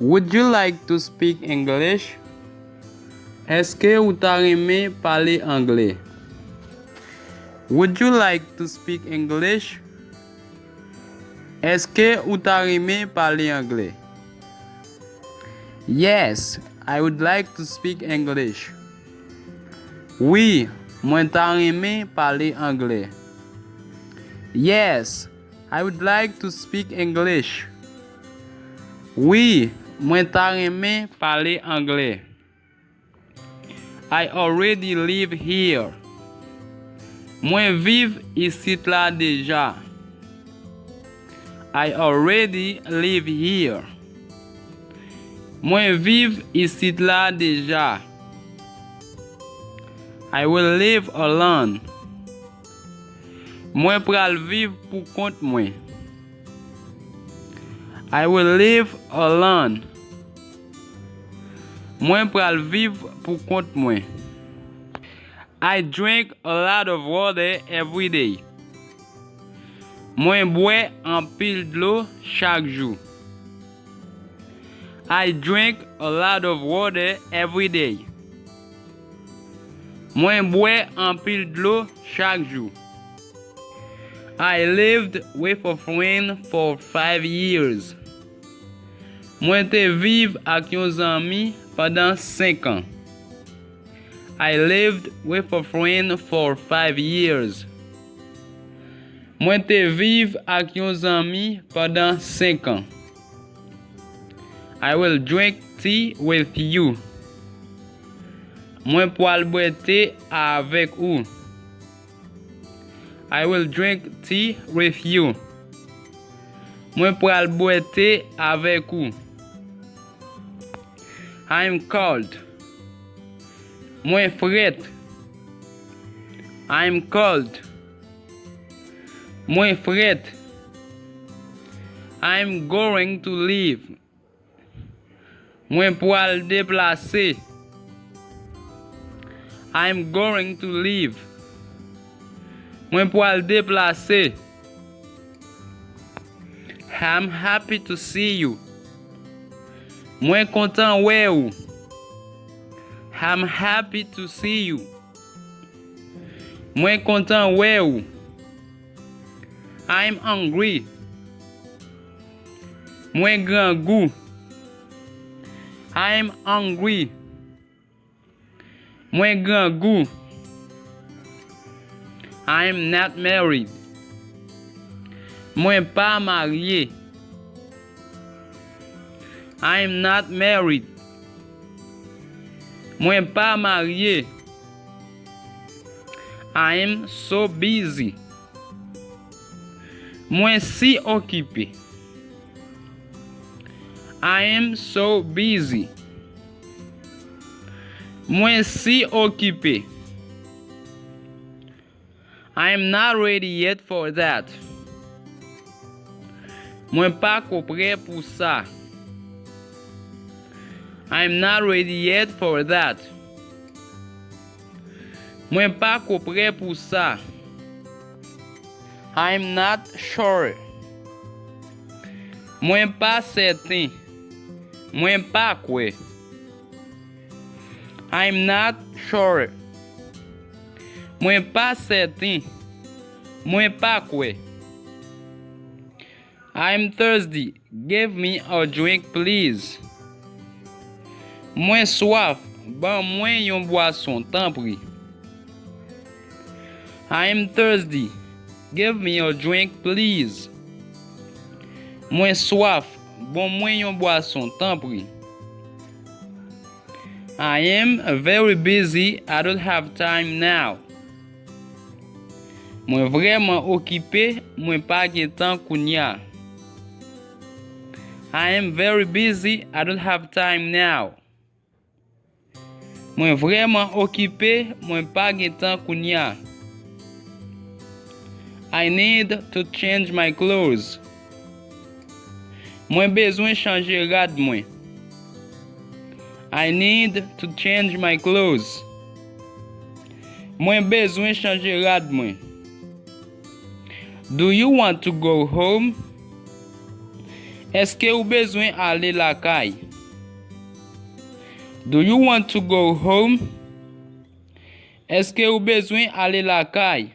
Would you like to speak English? Est-ce que vous aimez parler anglais? Would you like to speak English? Est-ce que vous aimez parler anglais? Yes, I would like to speak English. Oui, moi aimé parler anglais. Yes, I would like to speak English. Oui, moi aimé parler anglais. I already live here. Moi vive ici là déjà. I already live here. Moi vive ici là déjà. I will live alone. Moi pral vivre pour compte moi. I will live alone. Moi pral vivre pour compte moi. I drink a lot of water every day. Moi bois un pile d'eau chaque jour. I drink a lot of water every day. Moi bois un pile d'eau chaque jour. I lived with a friend for 5 years. Moi te vive avec un ami pendant 5 ans. I lived with a friend for 5 years. Moi te vive avec un ami pendant 5 ans. I will drink tea with you. Moi pral boire thé avec vous. I will drink tea with you. Moi pral boire thé avec vous. I'm cold. Moi fret. I'm cold. Moi fret. I'm going to leave. Moi pral déplacer. I'm going to leave. Moi pral déplacer. I'm happy to see you. Moi content ouais ou. I'm happy to see you. Moi content ouais ou. I'm hungry. Moi grand goût. I'm hungry. Moi grand goût. I'm not married. Moi pas marié. I'm not married. Moi pas marié. I'm so busy. Moi si occupé. I am so busy. Moi si occupé. I am not ready yet for that. Moi pas prêt pour ça. I am not ready yet for that. Moi pas prêt pour ça. I am not sure. Moi pas certain. Moi pas quoi. I am not sure. Moi pas certain. Moi pas quoi. I am thirsty. Give me a drink, please. Moi soif. Ban moi yon boisson, tant pis. I am thirsty. Give me a drink, please. Moi soif. Ban moi yon boisson, tant pis. I am very busy. I don't have time now. Moi vraiment occupé. Moi pas gen temps kounya. I am very busy. I don't have time now. Moi vraiment occupé. Moi pas gen temps kounya. I need to change my clothes. Moi besoin changer rad moi. I need to change my clothes. Moi besoin changer rad moi. Do you want to go home? Est-ce que vous besoin aller la caille? Do you want to go home? Est-ce que ou bezwen ale la kay?